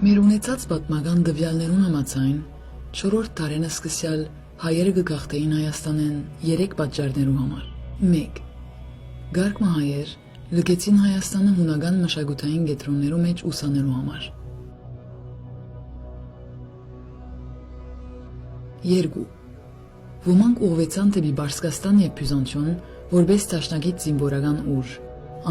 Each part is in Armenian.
Մեր ունեցած պատմական դվյալներուն համաձայն 4-րդ դարենը սկսյալ հայերը գգաղթեին Հայաստանեն 3 պատճառներու համար։ 1. Գարկմը հայեր լգեցին Հայաստանը հունական մշակութային կենտրոններու մեջ ուսանելու համար։ 2. Ոմանք ուղղվեցան դեպի Բարսկաստան եւ Բյուզանդիոն որպես դաշնակից զինվորական ուժ։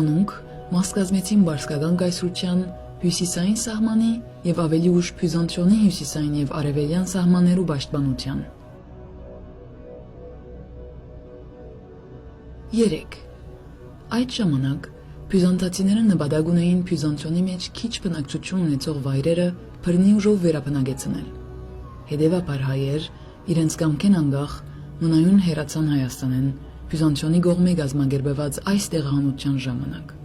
Անոնք մաս կազմեցին բարսկական կայսրության հյուսիսային սահմանի եւ ավելի ուշ Բյուզանդիոնի հյուսիսային եւ արևելյան սահմաններու պաշտպանության։ 3. Այդ ժամանակ բյուզանդացիները նպատակ ունեին Բյուզանդիոնի մեջ քիչ բնակչություն ունեցող վայրերը բռնի ուժով վերաբնակեցնել։ Հետևաբար հայեր իրենց կամքեն անգախ մնայուն հեռացան Հայաստանեն Բյուզանդիոնի կողմէ կազմակերպված այս տեղահանության ժամանակ։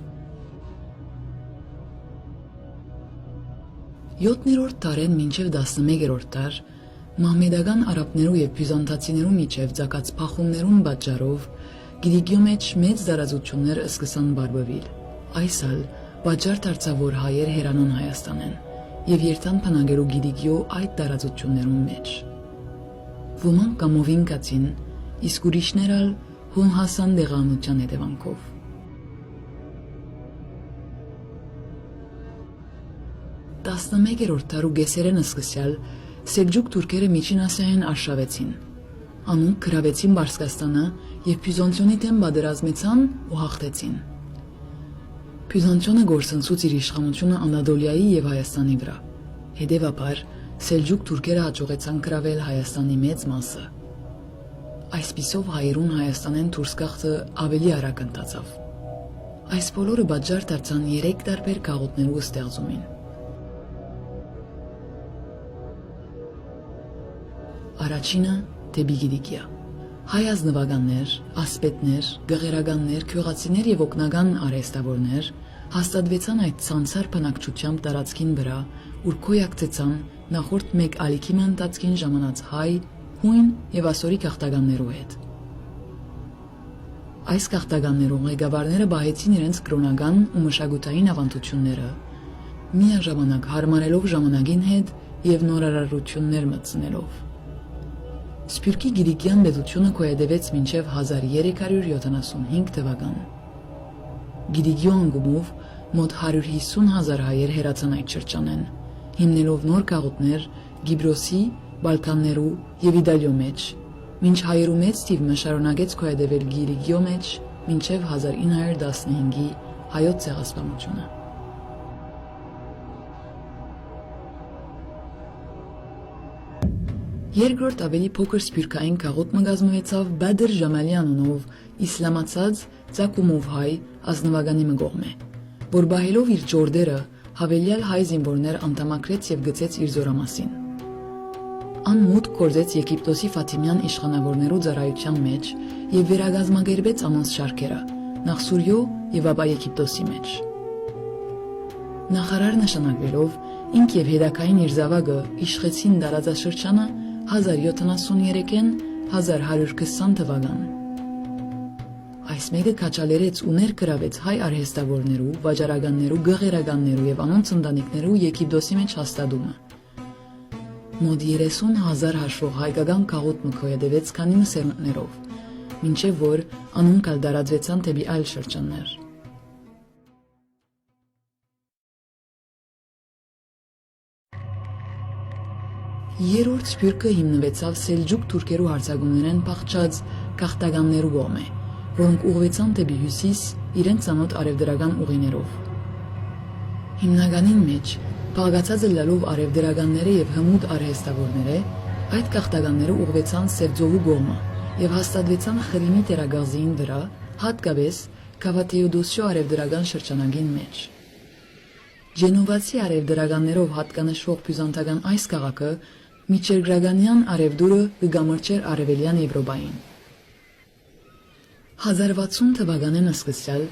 7-րդ դարեն մինչև 11-րդ դար մահմեդական արաբներու եւ բյուզանդացիներու միջև ցակած փախումներուն պատճառով Գիրիգիո մեջ մեծ տարածություններ սկսան բարբվել։ Այսալ պատճառ դարձավ որ հայեր հեռանան Հայաստանեն եւ երթան բնակելու Գիրիգիո այդ տարածություններուն մեջ։ Ոմանք կամովին կացին, իսկ ուրիշներ ալ հուն հասան դեղանության հետևանքով։ Տասնմեկերորդ դարու գեսերեն սկսյալ սելջուկ թուրքերը Միջին Ասիայեն արշավեցին։ Անոնք գրավեցին Բարսկաստանը եւ Բյուզանդիոնի դեմ պատերազմեցան ու հաղթեցին։ Բյուզանդիոնը գործընծուց իր իշխանությունը Անադոլիայի եւ Հայաստանի վրա։ Հետևաբար սելջուկ թուրքերը հաջողեցան գրավել Հայաստանի մեծ մասը։ Այսպիսով հայերուն Հայաստանեն դուրս գաղթը ավելի արագ ընթացավ։ Այս բոլորը պատճառ դարձան 3 տարբեր գաղութներու ստեղծումին։ Առաջինը դեպի Գիրիգիա։ Հայ ազնվականներ, ասպետներ, գեղերականներ, քյուղացիներ եւ օգնական արհեստավորներ հաստատվեցան այդ ցանցար բնակչությամբ տարածքին վրա, ուր քոյակցեցան նախորդ մեկ ալիքի մանդածքին ժամանած հայ, հույն եւ ասորի գաղթականներու հետ։ Այս գաղթականներու ղեկավարները բահեցին իրենց կրոնական ու մշակութային ավանդությունները, միաժամանակ հարմարելով ժամանակին հետ եւ նորարարություններ մտցնելով։ Սփյուռքի Գիրիգյան պետությունը կոյադևեց մինչև 1375 թվական։ Գիրիգիո անգումով մոտ 150,000 հայեր հեռացան այդ շրջանեն, հիմնելով նոր գաղութներ Գիբրոսի, Բալկաններու եւ Իտալիո մեջ, մինչ հայերու մեծ թիվը շարունակեց կոյադևել Գիրիգիո մեջ մինչև 1915-ի հայոց ցեղասպանությունը։ Երկրորդ ավելի փոքր սփյուռքային գաղութը կազմվեցավ Բադր Ժամալի անունով իսլամացած ցակումով հայ ազնվականի կողմէ, որ բահելով իր ջորդերը հավելյալ հայ զինվորներ անդամակրեց եւ գծեց իր զորամասին։ Ան մուտք գործեց Եգիպտոսի Ֆաթիմյան իշխանավորներու ծառայության մեջ եւ վերագազմագերբեց անոնց շարքերը նախ Սուրիո եւ ապա Եգիպտոսի մեջ։ Նախարար նշանակվելով ինք եւ հետակային իր զավակը իշխեցին տարածաշրջանը 1073-ին 1120 թվական։ Այս մեկը քաչալերեց ու ներգրավեց հայ արհեստավորներու, վաճառականներու, գեղերականներու եւ անոնց ընտանիքներու Եգիպտոսի մեջ հաստատումը։ Մոտ 30,000 հաշվող հայկական գաղութ մկոյադևեց քանի սերունդներով, մինչև որ անոնք ալ տարածվեցան դեպի այլ շրջաններ։ Երրորդ սփյուռքը հիմնվեցավ սելջուկ թուրքերու հարձակումներեն փախչած գաղթականներու կողմէ, որոնք ուղղվեցան դեպի հյուսիս իրենց անոտ արևդրական ուղիներով։ Հիմնականին մեջ փաղկացած լալով արևդրականները եւ հմուտ արհեստավորները այդ գաղթականները ուղղվեցան Սևձովու կողմը եւ հաստատվեցան Խրիմի տերագազին վրա, հատկապես Կավաթեոդոսիո արևդրական շրջանագին մեջ։ Ջենովացի արևդրականներով հատկանշող բյուզանդական այս քաղաքը միջերգրականյան արևդուրը կգամրջեր արևելյան Եվրոպային։ 1060 թվականին սկսյալ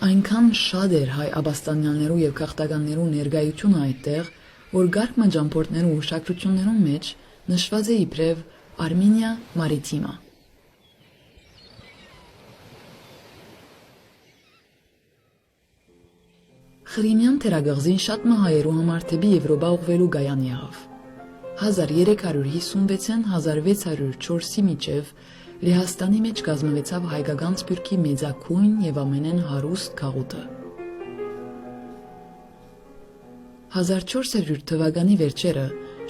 այնքան շատ էր հայ աբաստանյաններու եւ գաղթականներու ներկայությունը այդտեղ, որ գարկմը ճամփորդներու ուշադրություններուն մեջ նշված է իբրև Արմենիա մարիտիմա։ Խրիմյան թերագղզին շատ մը հայերու համար թեպի Եվրոպա ուղղվելու գայան եղավ։ 1356-ին 1604-ի միջև Լեհաստանի մեջ կազմվեցավ հայկական սփյուռքի մեծաքույն եւ ամենեն հարուստ քաղուտը։ 1400 թվականի վերջերը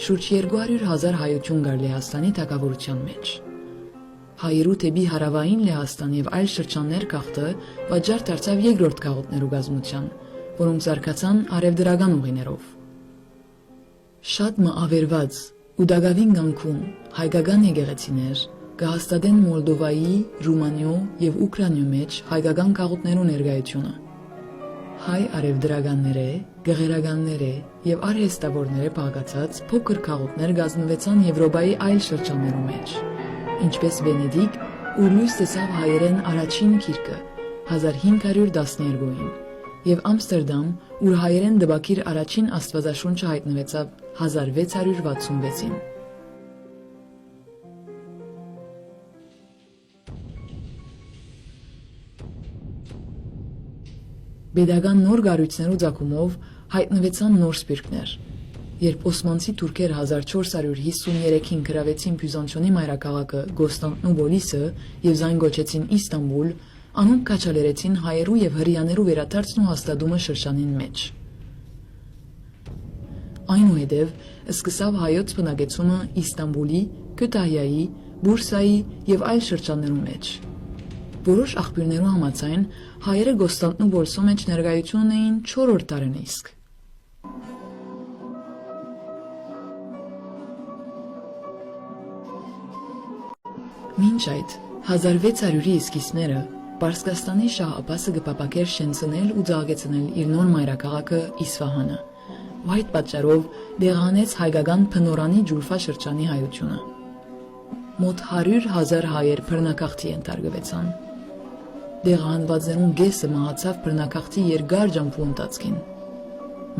շուրջ 200,000 հայություն կար Լեհաստանի թագավորության մեջ։ Հայերու թեպի հարավային Լեհաստան եւ այլ շրջաններ գաղթը պատճառ դարձավ երկրորդ քաղուտներու գազմության, որոնք զարգացան արևդրական ուղիներով։ Շատ մը ավերված ու դակավին կանգուն հայկական եկեղեցիներ կհաստատեն Մոլդովայի, Ռումանիո եւ Ուկրաինայո մեջ հայկական քաղուտներու ներկայությունը։ Հայ արևդրականները, գեղերականները եւ արհեստավորները բաղկացած փոքր քաղուտներ կազմվեցան Եվրոպայի այլ շրջաններու մեջ, ինչպես Վենեդիկ, ուր լույս տեսավ հայերեն առաջին գիրքը 1512-ին, եւ Ամստերդամ, ուր հայերեն դպակիր առաջին աստվածաշունչը հայտնվեցավ 1666-ին։ Պետական նոր գառույցներու ցակումով հայտնվեցան նոր սփյուռքներ։ Երբ օսմանցի թուրքեր 1453-ին գրավեցին Բյուզանդիոնի մայրաքաղաքը Կոստանդնուպոլիսը եւ զայն գոչեցին Իստանբուլ, անոնք կաչալերեցին հայերու եւ հրեաներու վերադարձն ու հաստատումը շրջանին մեջ։ Այնուհետև սկսավ հայոց բնակեցումը Իստանբուլի, Քյութայիայի, Բուրսայի եւ այլ շրջաններու մեջ։ Որոշ աղբյուրներու համաձայն հայերը Կոստանդնուպոլսո մեջ ներկայություն ունեին 4-րդ դարին իսկ։ Մինչ այդ 1600-ի սկիզբները Պարսկաստանի շահ Աբասը կպապակեր շենցնել ու ծաղկեցնել իր նոր մայրաքաղաքը Իսվահանը, ու այդ պատճառով դեղանեց հայկական փնորանի ջուլֆա շրջանի հայությունը։ Մոտ 100,000 հայեր բռնակախտի ենթարկվեցան։ Դեղանվածներուն գեսը մահացավ բռնակախտի երկար ջամփու ընթացքին։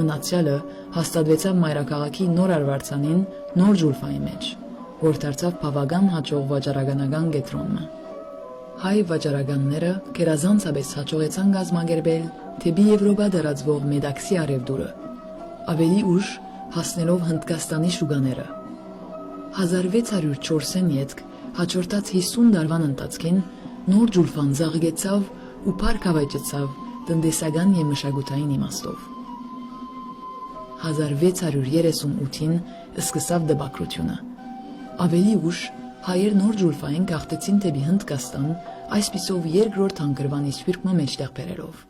Մնացյալը հաստատվեցավ մայրաքաղաքի նոր արվարձանին նոր ջուլֆայի մեջ, որ դարձավ բավական հաջող վաճառականական կենտրոնը։ Հայ վաճառականները գերազանցապես հաջողեցան կազմակերպել թեպի Եվրոպա դարածվող Մեդաքսի արևդուրը, ավելի ուշ հասնելով Հնդկաստանի շուկաները։ 1604-ին ետք հաջորդած 50 դարվան ընթացքին նոր ջուլֆան զարգացավ ու փառքավաճեցավ տնտեսական եւ մշակութային իմաստով։ 1638-ին սկսավ դպակրությունը։ Ավելի ուշ հայեր նոր ջուլֆային գաղթեցին թեպի Հնդկաստան, այսպիսով երկրորդ հանգրվանի սփյուռքը մեջտեղ բերելով։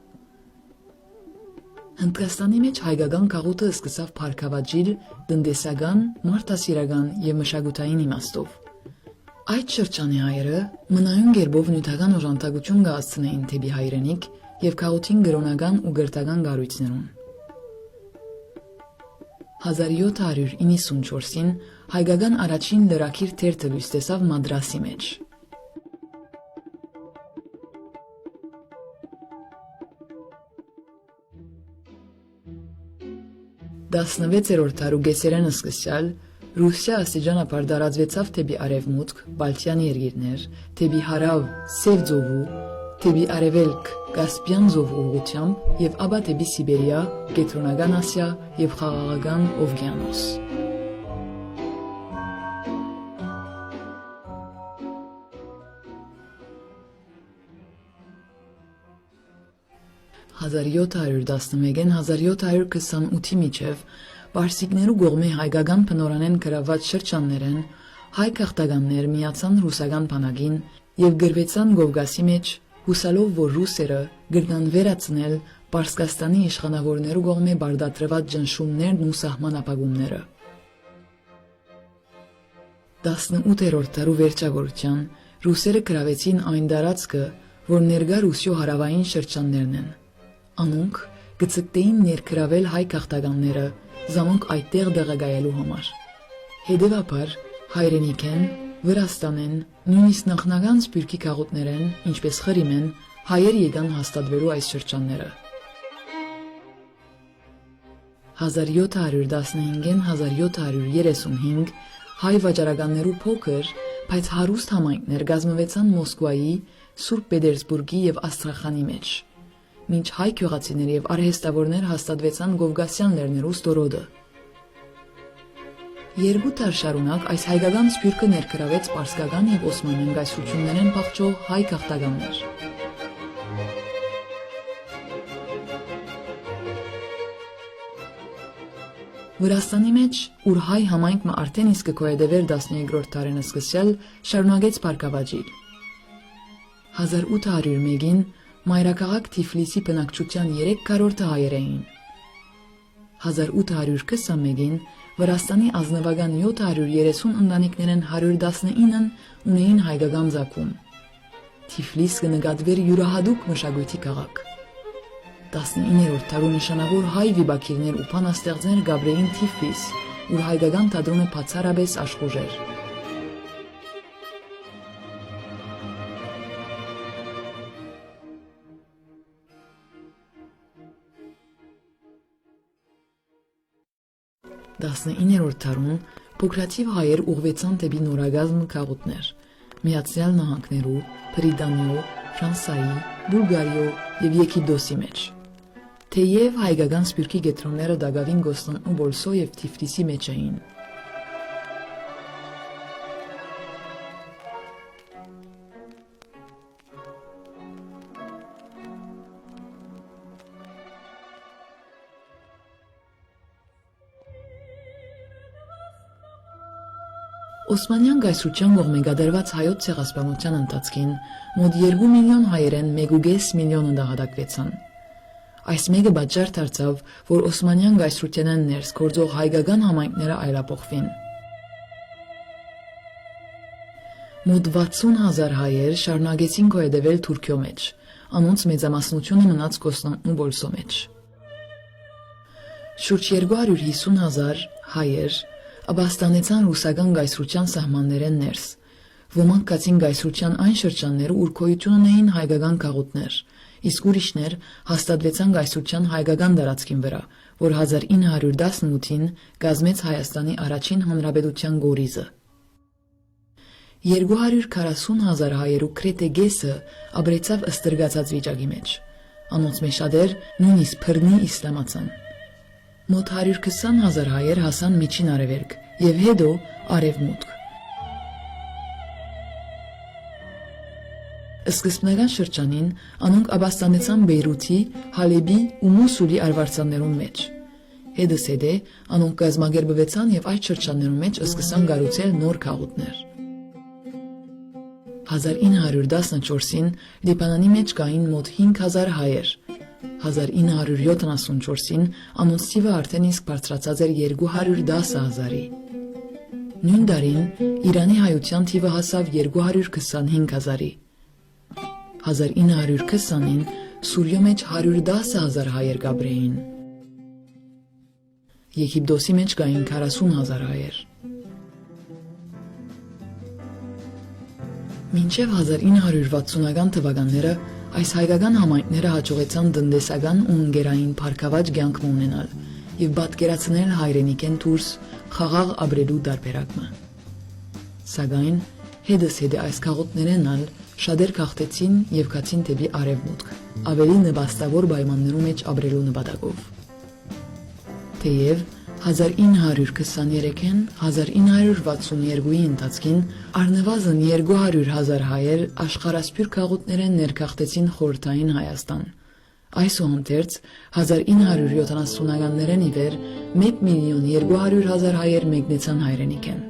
Հնդկաստանի մեջ հայկական քաղուտը սկսավ փառքավաճել տնտեսական, մարդասիրական եւ մշակութային իմաստով։ Այդ շրջանի հայերը մնայուն գերբով նյութական օժանդակություն կհասցնեին թեպի հայրենիք եւ քաղուտին գրոնական ու գրթական կառույցներուն։ 1794-ին հայկական առաջին լրակիր թերթը լույս տեսավ Մադրասի մեջ։ 16-րդ դարու գեսերեն սկսյալ Ռուսիա աստիճանաբար դարածվեցավ թեպի արևմուտք, Բալթյան երկիրներ, թեպի հարավ Սև ծովու, թեպի արևելք Կասպյան ծովու ուղղությամբ եւ ապա թեպի Սիբերիա, Կենտրոնական Ասիա եւ Խաղաղական Օվկիանոս։ 1711-ին 1728-ի միջև Պարսիկներու կողմէ հայկական փնորանեն գրաված շրջաններեն հայ քաղաքականներ միացան ռուսական բանակին եւ գրվեցան Կովկասի մեջ, հուսալով, որ ռուսերը կգնան վերացնել Պարսկաստանի իշխանավորներու կողմէ բարդատրված ճնշումներն ու սահմանապահումները։ 18-րդ դարու վերջավորության ռուսերը գրավեցին այն տարածքը, որ ներկա Ռուսիո հարավային շրջաններն են։ Անոնք գծկտեին ներգրավել հայ քաղաքականները, զանոնք այդտեղ դեղագայելու համար։ Հետևաբար հայրենիքեն, Վրաստանեն, նույնիսկ նախնական սփյուռքի քաղուտներեն, ինչպես Խրիմեն, հայեր եկան հաստատվելու այս շրջանները։ 1715-ին 1735 հայ վաճառականներու փոքր, բայց հարուստ համայնքներ կազմվեցան Մոսկվայի, Սուրբ Պետերսբուրգի եւ Աստրախանի մեջ։ մինչ հայ գյուղացիներ եւ արհեստավորներ հաստատվեցան Կովկասյան լեռներու ստորոդը։ Երկու տար շարունակ այս հայկական սփյուռքը ներգրավեց պարսկական եւ օսմանյան գայսրություններեն փախչող հայ քաղաքականներ։ Վրաստանի մեջ, ուր հայ համայնքը արդեն իսկ կգոյատևեր 13-րդ դարենը սկսյալ, շարունակեց բարգավաճել։ 1801-ին մայրաքաղաք Թիֆլիսի բնակչության 3/4 հայեր էին։ 1821-ին Վրաստանի ազնվական 730 ընտանիքներն 119-ն ունեին հայկական ծագում։ Թիֆլիս կնկատվեր յուրահատուկ մշակույթի քաղաք։ 19-րդ դարու նշանավոր հայ վիբակիրներ ու բանաստեղծներ գաբրեին Թիֆլիս, ուր հայկական թատրոնը բացառապես աշխուժ էր։ Տասնիններորդ դարում փոքրաթիվ հայեր ուղղվեցան դեպի նորագազմ քաղաքներ՝ Միացյալ Նահանգներու, Բրիտանիո, Ֆրանսայի, Բուլղարիո եւ Եգիպտոսի մեջ։ Թեև հայկական սփյուռքի գետրոնները Դագավին, Գոստան ու Բոլսո եւ Թիֆլիսի մեջ էին։ Օսմանյան գայսրության կողմէ գդարված հայոց ցեղասպանության ընթացքին մոտ 2 միլիոն հայերեն 1.5 միլիոնը դահատակվեցան։ Այս մեկը պատճառ դարձավ, որ օսմանյան գայսրությանն ներս գործող հայկական համայնքները այլապոխվին։ Մոտ 60,000 հայեր շարունակեցին գոյատևել Թուրքիո մեջ, անոնց մեծամասնությունը մնաց Գոստան ու Բոլսո մեջ։ Շուրջ 250,000 հայեր ապաստանեցան ռուսական գայսրության սահմաններեն ներս։ Ոմանք կացին գայսրության այն շրջանները, ուր գոյություն ունեին հայկական քաղաքներ, իսկ ուրիշներ հաստատվեցան գայսրության հայկական տարածքին վրա, որ 1918-ին կազմեց Հայաստանի առաջին հանրապետության գորիզը։ 240,000 հայերու քրեթե գեսը ապրեցավ ըստրգացած վիճակի մեջ։ Անոնց մեջ շատեր նույնիսկ փռնի իսլամացան։ Մոտ 120,000 հայեր հասան Միջին Արևելք եւ հետո Արևմուտք։ Սկզբնական շրջանին անոնք ապաստանեցան Բեյրութի, Հալեբի ու Մոսուլի արվարձաններուն մեջ։ Հետզհետե անոնք կազմակերպվեցան եւ այդ շրջաններուն մեջ սկսան կառուցել նոր քաղաքներ։ 1914-ին Լիբանանի մեջ կային մոտ 5,000 հայեր։ 1974-ին անոնց թիվը արդեն իսկ բարձրացած էր 210,000-ի։ Նույն տարին Իրանի հայության թիվը հասավ 225,000-ի։ 1920-ին Սուրիո մեջ 110,000 հայեր կաբրեին։ Եգիպտոսի մեջ կային 40,000 հայեր։ Մինչև 1960-ական թվականները այս հայկական համայնքները հաջողեցան տնտեսական ու ընկերային փառքավաճ կյանք ունենալ եւ պատկերացնել հայրենիքեն դուրս խաղաղ ապրելու տարբերակը։ Սակայն հետզհետե այս քաղաքներն ալ շատեր քաղտեցին եւ գացին դեպի արևմուտք, ավելի նպաստավոր պայմաններում մեջ ապրելու նպատակով։ Թեև 1923-ին 1962-ի ընթացքին առնվազն 200,000 հայեր աշխարհասփյուռ քաղաքներեն ներքաղտեցին խորհրդային Հայաստան։ Այսուհանդերձ 1970-ականներն ի վեր 1,200,000 հայեր մեկնեցան հայրենիքեն։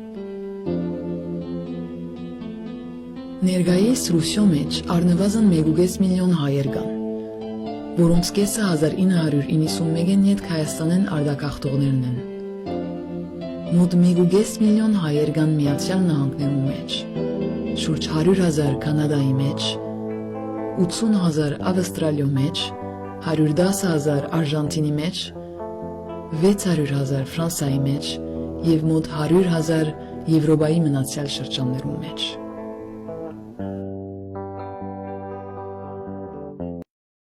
Ներկայիս Ռուսիո մեջ առնվազն 1.5 միլիոն հայեր կան, որոնց կեսը 1991-ին յետ Հայաստանեն արտագաղթողներն են։ Մոտ 1.5 միլիոն հայեր կան Միացյալ Նահանգներում մեջ, շուրջ 100,000 Կանադայի մեջ, 80,000 Ավստրալիո մեջ, 110,000 Արժանտինի մեջ, 600,000 Ֆրանսայի մեջ եւ մոտ 100,000 Եվրոպայի մնացյալ շրջաններում մեջ։